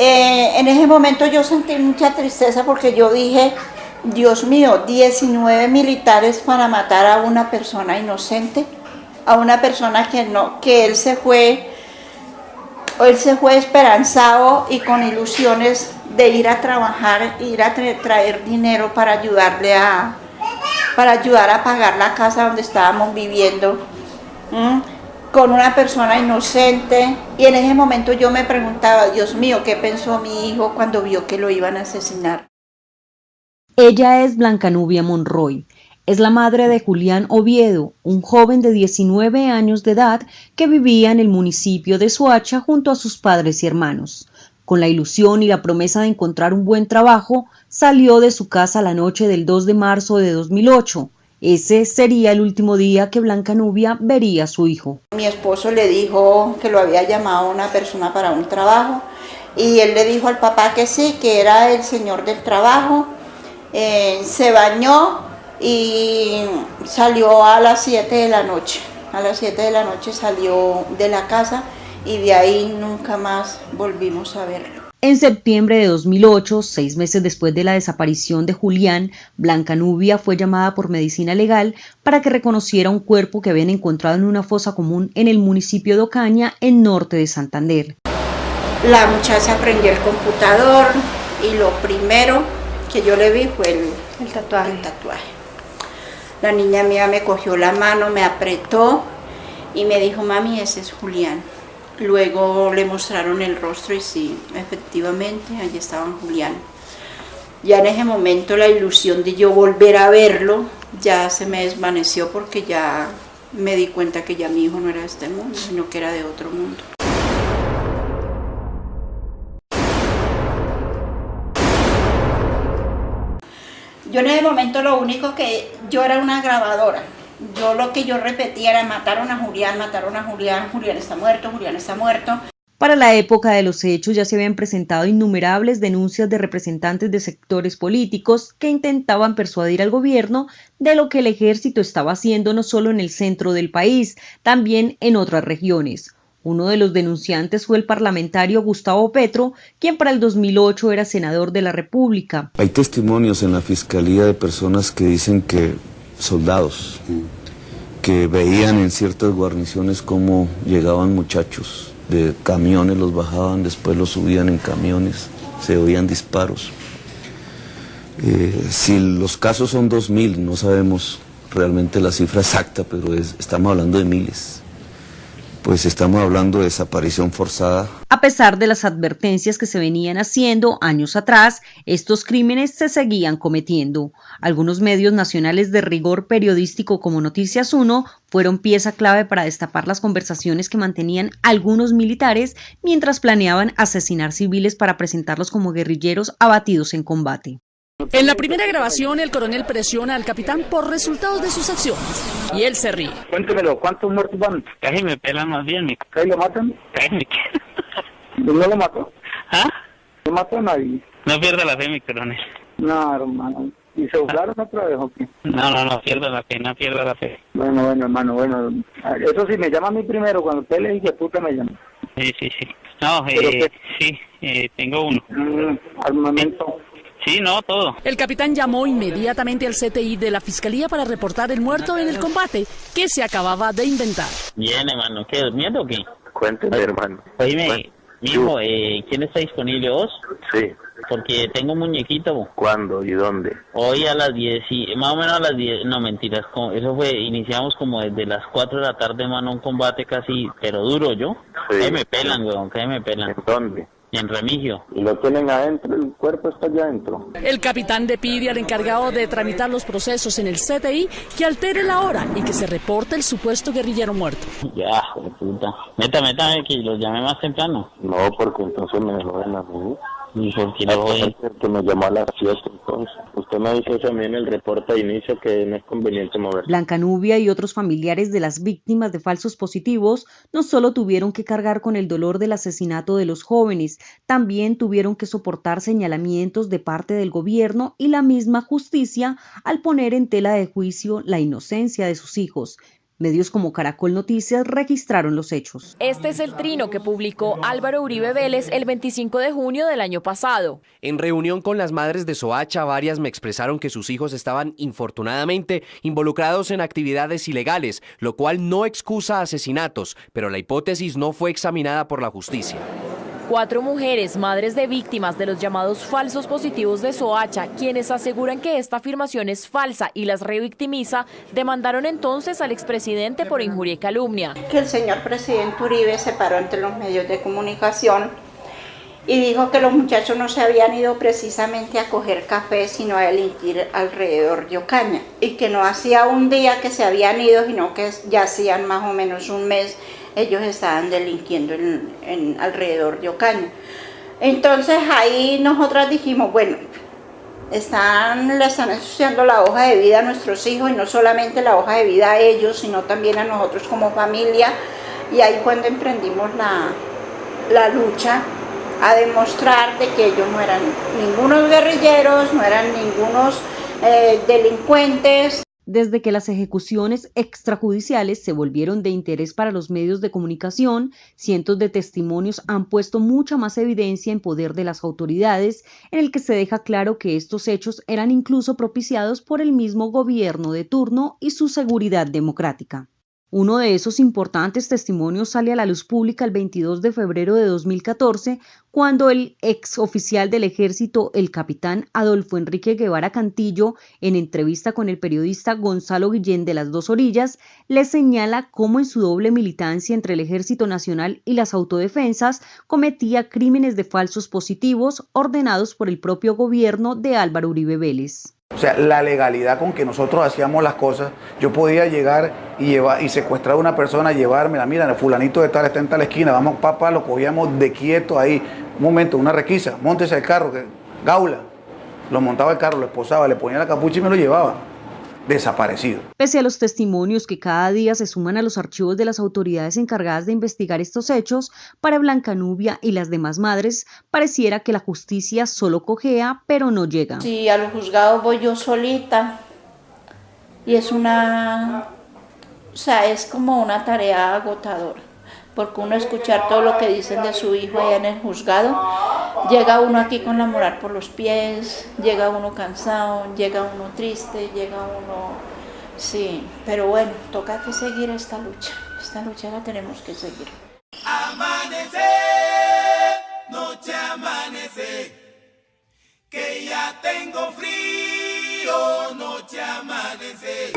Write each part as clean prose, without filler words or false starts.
En ese momento yo sentí mucha tristeza porque yo dije, Dios mío, 19 militares para matar a una persona inocente, a una persona que él se fue esperanzado y con ilusiones de ir a trabajar, ir a traer dinero para ayudar a pagar la casa donde estábamos viviendo, con una persona inocente. Y en ese momento yo me preguntaba, Dios mío, ¿qué pensó mi hijo cuando vio que lo iban a asesinar? Ella es Blanca Nubia Monroy. Es la madre de Julián Oviedo, un joven de 19 años de edad que vivía en el municipio de Soacha junto a sus padres y hermanos. Con la ilusión y la promesa de encontrar un buen trabajo, salió de su casa la noche del 2 de marzo de 2008. Ese sería el último día que Blanca Nubia vería a su hijo. Mi esposo le dijo que lo había llamado una persona para un trabajo y él le dijo al papá que sí, que era el señor del trabajo. Se bañó y salió a las 7 de la noche. A las 7 de la noche salió de la casa y de ahí nunca más volvimos a verlo. En septiembre de 2008, 6 meses después de la desaparición de Julián, Blanca Nubia fue llamada por Medicina Legal para que reconociera un cuerpo que habían encontrado en una fosa común en el municipio de Ocaña, en norte de Santander. La muchacha prendió el computador y lo primero que yo le vi fue el tatuaje. La niña mía me cogió la mano, me apretó y me dijo, mami, ese es Julián. Luego le mostraron el rostro y sí, efectivamente, allí estaba Julián. Ya en ese momento la ilusión de yo volver a verlo ya se me desvaneció porque ya me di cuenta que ya mi hijo no era de este mundo, sino que era de otro mundo. Yo en ese momento lo único que yo era una grabadora. Lo que yo repetía era mataron a Julián, Julián está muerto, Julián está muerto. Para la época de los hechos ya se habían presentado innumerables denuncias de representantes de sectores políticos que intentaban persuadir al gobierno de lo que el ejército estaba haciendo no solo en el centro del país, también en otras regiones. Uno de los denunciantes fue el parlamentario Gustavo Petro, quien para el 2008 era senador de la República. Hay testimonios en la fiscalía de personas que dicen que soldados, que veían en ciertas guarniciones cómo llegaban muchachos de camiones, los bajaban, después los subían en camiones, se oían disparos. Si los casos son 2000, no sabemos realmente la cifra exacta, pero estamos hablando de miles. Pues estamos hablando de desaparición forzada. A pesar de las advertencias que se venían haciendo años atrás, estos crímenes se seguían cometiendo. Algunos medios nacionales de rigor periodístico como Noticias 1 fueron pieza clave para destapar las conversaciones que mantenían algunos militares mientras planeaban asesinar civiles para presentarlos como guerrilleros abatidos en combate. En la primera grabación, el coronel presiona al capitán por resultados de sus acciones. Y él se ríe. Cuéntemelo, ¿cuántos muertos van? Casi me pelan más bien, mi... ¿Ahí lo matan? Casi ¿No lo mató? ¿Ah? ¿No mató a nadie? No pierda la fe, mi coronel. No, hermano. ¿Y se burlaron otra vez o qué? No pierda la fe, no pierda la fe. Bueno, hermano, bueno. Eso sí, me llama a mí primero, cuando usted le dice puta me llama. Sí. No, tengo uno. Armamento. Sí, no, todo. El capitán llamó inmediatamente al CTI de la Fiscalía para reportar el muerto en el combate que se acababa de inventar. Bien, hermano, ¿qué? ¿Durmiendo o qué? Cuénteme, hermano. Oíme, mijo, ¿quién está disponible, vos? Sí. Porque tengo un muñequito. ¿Cuándo y dónde? Hoy a las 10, más o menos a las 10, no mentiras, eso fue, iniciamos como desde las 4 de la tarde, mano, un combate casi, pero duro, ¿yo? Sí. Ahí me pelan, weón, que ahí me pelan. ¿En dónde? En Remigio. ¿Y lo tienen adentro? ¿El cuerpo está allá adentro? El capitán le pide al encargado de tramitar los procesos en el CTI que altere la hora y que se reporte el supuesto guerrillero muerto. Ya, puta. Métame, que los llamé más temprano. No, porque entonces me joden a mí. ¿Y por qué lo voy? Que me llamó a las 7 entonces. Usted me dice también el reporte de inicio que no es conveniente mover. Blanca Nubia y otros familiares de las víctimas de falsos positivos no solo tuvieron que cargar con el dolor del asesinato de los jóvenes, también tuvieron que soportar señalamientos de parte del gobierno y la misma justicia al poner en tela de juicio la inocencia de sus hijos. Medios como Caracol Noticias registraron los hechos. Este es el trino que publicó Álvaro Uribe Vélez el 25 de junio del año pasado. En reunión con las madres de Soacha, varias me expresaron que sus hijos estaban infortunadamente involucrados en actividades ilegales, lo cual no excusa asesinatos, pero la hipótesis no fue examinada por la justicia. 4 mujeres, madres de víctimas de los llamados falsos positivos de Soacha, quienes aseguran que esta afirmación es falsa y las revictimiza, demandaron entonces al expresidente por injuria y calumnia. Que el señor presidente Uribe se paró ante los medios de comunicación y dijo que los muchachos no se habían ido precisamente a coger café, sino a delinquir alrededor de Ocaña, y que no hacía un día que se habían ido, sino que ya hacían más o menos un mes ellos estaban delinquiendo en alrededor de Ocaña. Entonces ahí nosotras dijimos, bueno, le están ensuciando la hoja de vida a nuestros hijos, y no solamente la hoja de vida a ellos, sino también a nosotros como familia, y ahí cuando emprendimos la lucha a demostrar de que ellos no eran ningunos guerrilleros, no eran ningunos delincuentes. Desde que las ejecuciones extrajudiciales se volvieron de interés para los medios de comunicación, cientos de testimonios han puesto mucha más evidencia en poder de las autoridades, en el que se deja claro que estos hechos eran incluso propiciados por el mismo gobierno de turno y su seguridad democrática. Uno de esos importantes testimonios sale a la luz pública el 22 de febrero de 2014, cuando el ex oficial del ejército, el capitán Adolfo Enrique Guevara Cantillo, en entrevista con el periodista Gonzalo Guillén de Las Dos Orillas, le señala cómo en su doble militancia entre el Ejército Nacional y las autodefensas cometía crímenes de falsos positivos ordenados por el propio gobierno de Álvaro Uribe Vélez. O sea, la legalidad con que nosotros hacíamos las cosas, yo podía llegar y secuestrar a una persona, llevármela, mira, el fulanito de tal está en tal esquina, vamos papá, lo cogíamos de quieto ahí, un momento, una requisa, móntese al carro, gaula, lo montaba el carro, lo esposaba, le ponía la capucha y me lo llevaba. Desaparecido. Pese a los testimonios que cada día se suman a los archivos de las autoridades encargadas de investigar estos hechos, para Blanca Nubia y las demás madres, pareciera que la justicia solo cojea, pero no llega. Sí, a los juzgados voy yo solita, y es como una tarea agotadora, porque uno escuchar todo lo que dicen de su hijo allá en el juzgado, llega uno aquí con la moral por los pies, llega uno cansado, llega uno triste, llega uno... Sí, pero bueno, toca que seguir esta lucha la tenemos que seguir. Amanece, noche amanece, que ya tengo frío, noche amanece.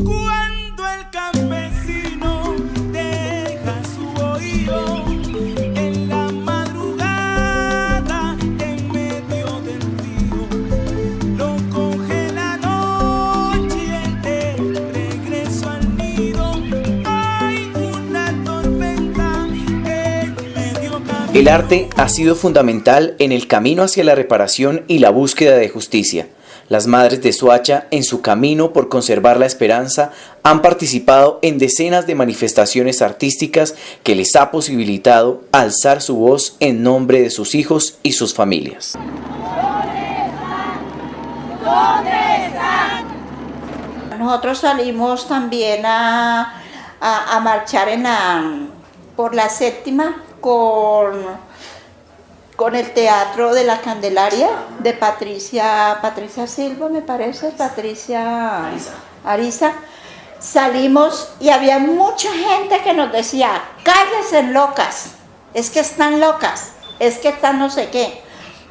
Cuando el campesino deja su oído en la madrugada, en medio del frío, lo coge la noche de regreso al nido. Hay una tormenta en medio camino. El arte ha sido fundamental en el camino hacia la reparación y la búsqueda de justicia. Las madres de Soacha, en su camino por conservar la esperanza, han participado en decenas de manifestaciones artísticas que les ha posibilitado alzar su voz en nombre de sus hijos y sus familias. ¿Dónde están? Nosotros salimos también a marchar por la séptima con el Teatro de la Candelaria de Patricia Silva, me parece, Patricia Ariza. Salimos y había mucha gente que nos decía, cállense locas, es que están locas, es que están no sé qué.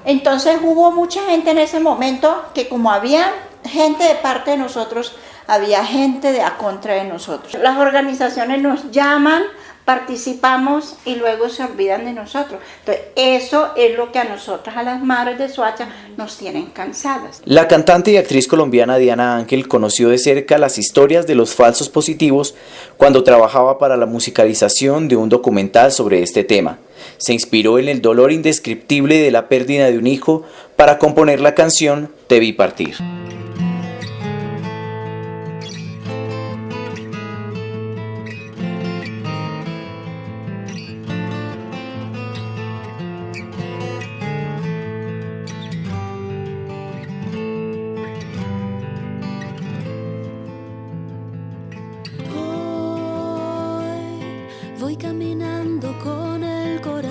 Entonces hubo mucha gente en ese momento que, como había gente de parte de nosotros, había gente de a contra de nosotros. Las organizaciones nos llaman, participamos y luego se olvidan de nosotros. Entonces eso es lo que a nosotras, a las madres de Soacha, nos tienen cansadas. La cantante y actriz colombiana Diana Ángel conoció de cerca las historias de los falsos positivos cuando trabajaba para la musicalización de un documental sobre este tema. Se inspiró en el dolor indescriptible de la pérdida de un hijo para componer la canción Te vi partir.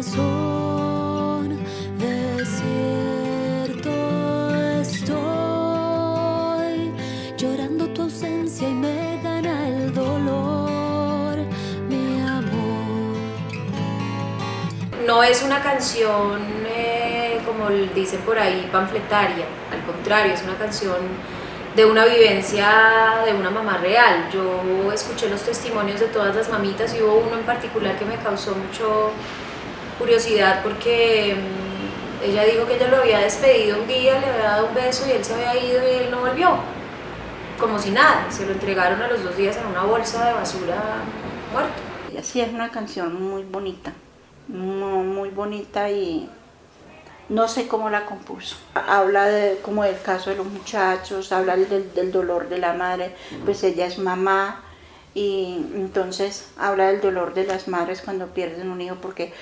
corazón desierto estoy, llorando tu ausencia y me gana el dolor, mi amor. No es una canción como dicen por ahí panfletaria, al contrario, es una canción de una vivencia de una mamá real. Yo escuché los testimonios de todas las mamitas y hubo uno en particular que me causó mucho curiosidad porque ella dijo que ella lo había despedido un día, le había dado un beso y él se había ido y él no volvió, como si nada, se lo entregaron a los 2 días en una bolsa de basura muerto. Y así es una canción muy bonita, muy bonita y no sé cómo la compuso. Habla como del caso de los muchachos, habla del dolor de la madre, pues ella es mamá y entonces habla del dolor de las madres cuando pierden un hijo, porque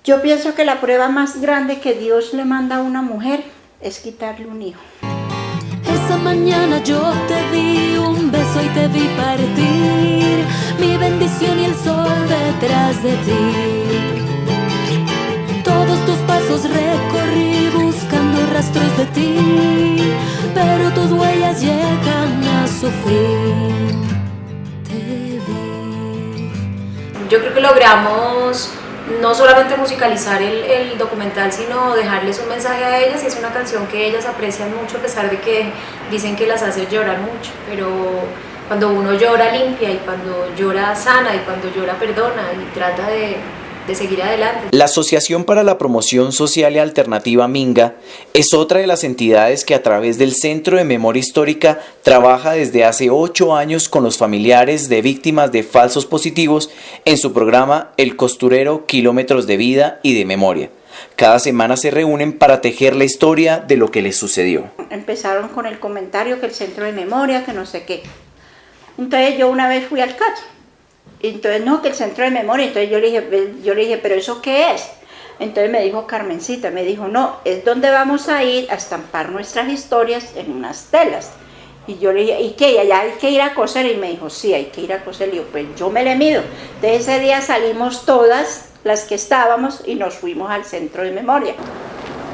yo pienso que la prueba más grande que Dios le manda a una mujer es quitarle un hijo. Esa mañana yo te di un beso y te vi partir, mi bendición y el sol detrás de ti. Todos tus pasos recorrí buscando rastros de ti, pero tus huellas llegan a su fin. Te vi. Yo creo que logramos no solamente musicalizar el documental, sino dejarles un mensaje a ellas, y es una canción que ellas aprecian mucho a pesar de que dicen que las hace llorar mucho, pero cuando uno llora limpia y cuando llora sana y cuando llora perdona y trata de seguir adelante. La Asociación para la Promoción Social y Alternativa Minga es otra de las entidades que a través del Centro de Memoria Histórica trabaja desde hace 8 años con los familiares de víctimas de falsos positivos en su programa El Costurero, Kilómetros de Vida y de Memoria. Cada semana se reúnen para tejer la historia de lo que les sucedió. Empezaron con el comentario que el Centro de Memoria, que no sé qué. Entonces yo una vez fui al CAT. Entonces, no, que el Centro de Memoria. Entonces yo le dije, ¿pero eso qué es? Entonces me dijo Carmencita, me dijo, no, es donde vamos a ir a estampar nuestras historias en unas telas. Y yo le dije, ¿y qué? ¿Allá hay que ir a coser? Y me dijo, sí, hay que ir a coser. Y yo, pues yo me le mido. De ese día salimos todas las que estábamos y nos fuimos al Centro de Memoria.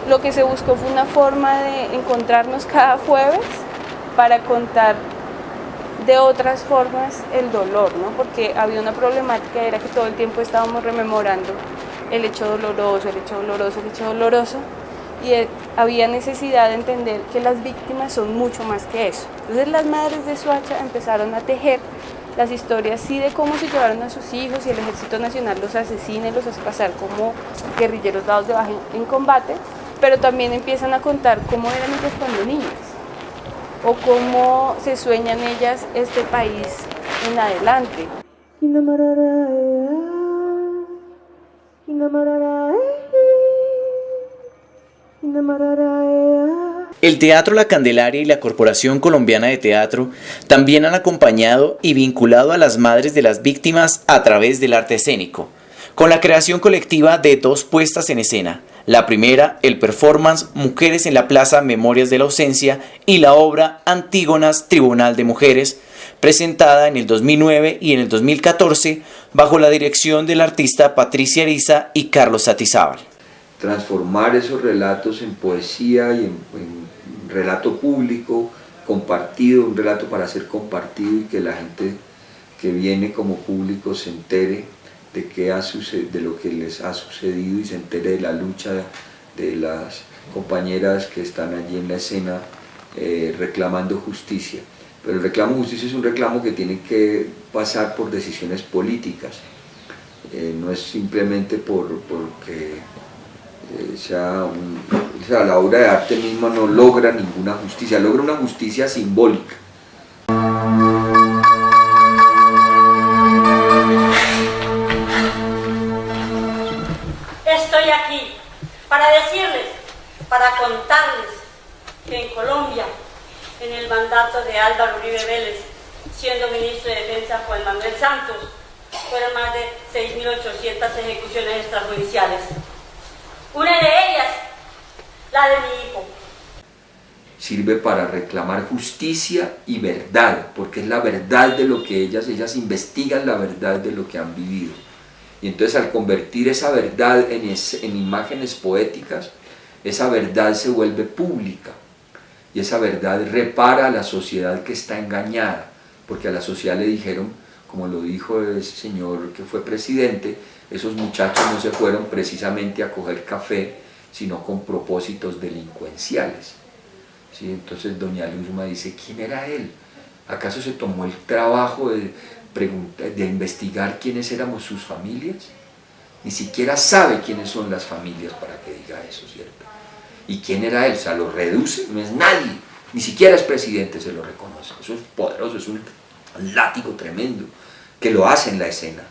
Lo que se buscó fue una forma de encontrarnos cada jueves para contar de otras formas el dolor, ¿no? Porque había una problemática, era que todo el tiempo estábamos rememorando el hecho doloroso, el hecho doloroso, el hecho doloroso, y había necesidad de entender que las víctimas son mucho más que eso. Entonces las madres de Soacha empezaron a tejer las historias, sí, de cómo se llevaron a sus hijos y el Ejército Nacional los asesina y los hace pasar como guerrilleros dados de baja en combate, pero también empiezan a contar cómo eran ellas cuando niñas, o cómo se sueñan ellas este país en adelante. El Teatro La Candelaria y la Corporación Colombiana de Teatro también han acompañado y vinculado a las madres de las víctimas a través del arte escénico, con la creación colectiva de 2 puestas en escena. La primera, el performance Mujeres en la Plaza Memorias de la Ausencia, y la obra Antígonas Tribunal de Mujeres, presentada en el 2009 y en el 2014 bajo la dirección del artista Patricia Ariza y Carlos Satizábal. Transformar esos relatos en poesía y en relato público, compartido, un relato para ser compartido y que la gente que viene como público se entere de lo que les ha sucedido y se entere de la lucha de las compañeras que están allí en la escena reclamando justicia. Pero el reclamo de justicia es un reclamo que tiene que pasar por decisiones políticas, no es simplemente porque la obra de arte misma no logra ninguna justicia, logra una justicia simbólica. Estoy aquí para decirles, para contarles que en Colombia, en el mandato de Álvaro Uribe Vélez, siendo ministro de Defensa Juan Manuel Santos, fueron más de 6.800 ejecuciones extrajudiciales. Una de ellas, la de mi hijo. Sirve para reclamar justicia y verdad, porque es la verdad de lo que ellas investigan la verdad de lo que han vivido. Y entonces al convertir esa verdad en imágenes poéticas, esa verdad se vuelve pública y esa verdad repara a la sociedad que está engañada, porque a la sociedad le dijeron, como lo dijo ese señor que fue presidente, esos muchachos no se fueron precisamente a coger café, sino con propósitos delincuenciales. ¿Sí? Entonces doña Luzma dice, ¿quién era él? ¿Acaso se tomó el trabajo de investigar quiénes éramos sus familias? Ni siquiera sabe quiénes son las familias para que diga eso, ¿cierto? ¿Y quién era él? O sea, lo reduce, no es nadie, ni siquiera es presidente, se lo reconoce. Eso es poderoso, es un látigo tremendo, que lo hace en la escena.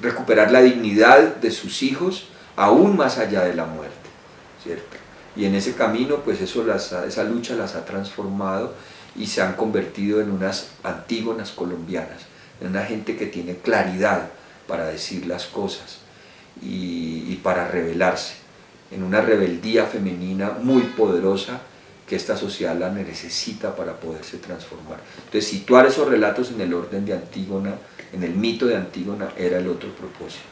Recuperar la dignidad de sus hijos aún más allá de la muerte, ¿cierto? Y en ese camino, pues esa lucha las ha transformado y se han convertido en unas Antígonas colombianas, en una gente que tiene claridad para decir las cosas y para rebelarse, en una rebeldía femenina muy poderosa que esta sociedad la necesita para poderse transformar. Entonces, situar esos relatos en el orden de Antígona, en el mito de Antígona, era el otro propósito.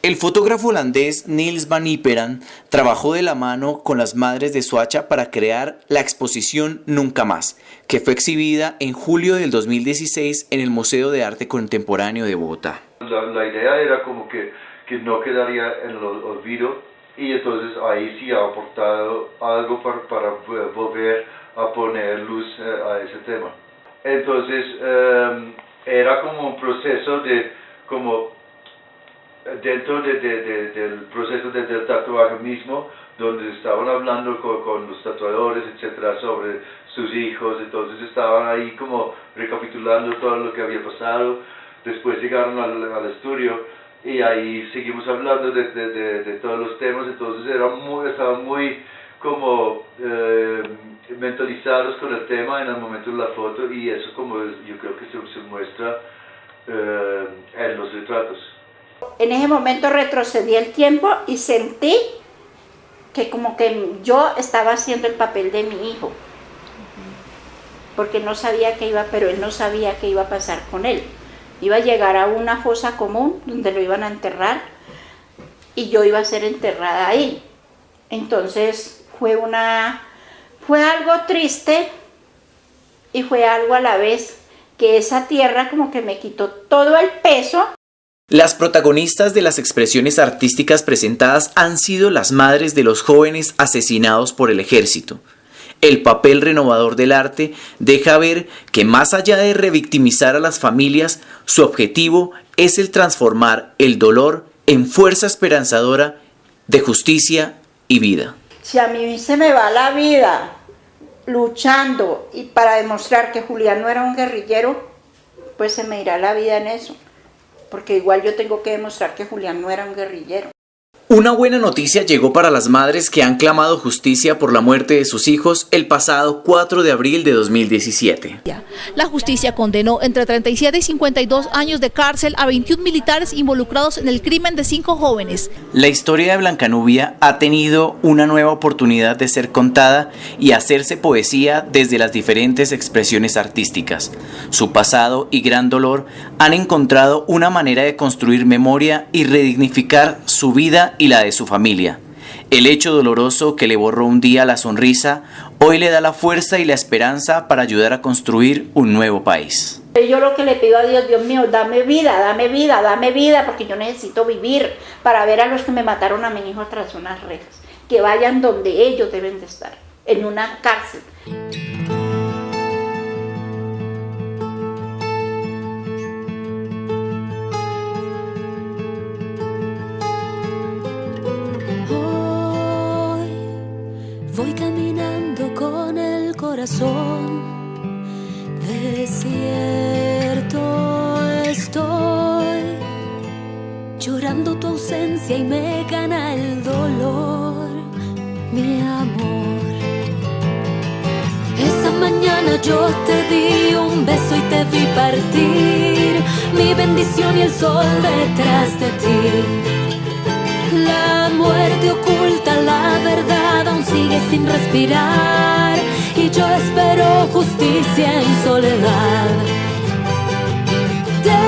El fotógrafo holandés Niels van Iperen trabajó de la mano con las madres de Soacha para crear la exposición Nunca Más, que fue exhibida en julio del 2016 en el Museo de Arte Contemporáneo de Bogotá. La idea era como que no quedaría en el olvido, y entonces ahí sí ha aportado algo para volver a poner luz a ese tema. Entonces era como un proceso dentro del proceso del tatuaje mismo, donde estaban hablando con los tatuadores, etcétera, sobre sus hijos. Entonces estaban ahí como recapitulando todo lo que había pasado. Después llegaron al estudio y ahí seguimos hablando de todos los temas. Entonces estaban muy como mentalizados con el tema en el momento de la foto, y eso como yo creo que se muestra en los retratos. En ese momento retrocedí el tiempo y sentí que como que yo estaba haciendo el papel de mi hijo, porque no sabía qué iba, pero él no sabía qué iba a pasar con él. Iba a llegar a una fosa común donde lo iban a enterrar y yo iba a ser enterrada ahí. Entonces fue algo triste y fue algo a la vez que esa tierra como que me quitó todo el peso. Las protagonistas de las expresiones artísticas presentadas han sido las madres de los jóvenes asesinados por el ejército. El papel renovador del arte deja ver que más allá de revictimizar a las familias, su objetivo es el transformar el dolor en fuerza esperanzadora de justicia y vida. Si a mí se me va la vida luchando y para demostrar que Julián no era un guerrillero, pues se me irá la vida en eso. Porque igual yo tengo que demostrar que Julián no era un guerrillero. Una buena noticia llegó para las madres que han clamado justicia por la muerte de sus hijos el pasado 4 de abril de 2017. La justicia condenó entre 37 y 52 años de cárcel a 21 militares involucrados en el crimen de 5 jóvenes. La historia de Blancanubia ha tenido una nueva oportunidad de ser contada y hacerse poesía desde las diferentes expresiones artísticas. Su pasado y gran dolor han encontrado una manera de construir memoria y redignificar su vida y la de su familia. El hecho doloroso que le borró un día la sonrisa, hoy le da la fuerza y la esperanza para ayudar a construir un nuevo país. Yo lo que le pido a Dios, Dios mío, dame vida, dame vida, dame vida, porque yo necesito vivir para ver a los que me mataron a mi hijo tras unas rejas, que vayan donde ellos deben de estar, en una cárcel. Voy caminando con el corazón desierto, estoy llorando tu ausencia y me gana el dolor, mi amor. Esa mañana yo te di un beso y te vi partir, mi bendición y el sol detrás de ti. La muerte oculta la verdad, aún sigue sin respirar, y yo espero justicia en soledad. Desde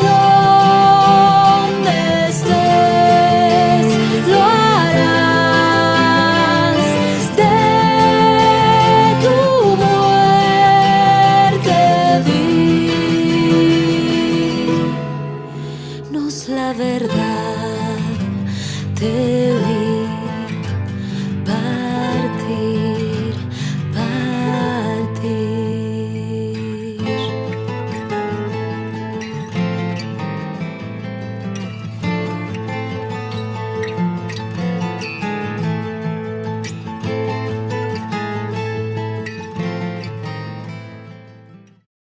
donde estés, lo harás. De tu muerte dinos la verdad.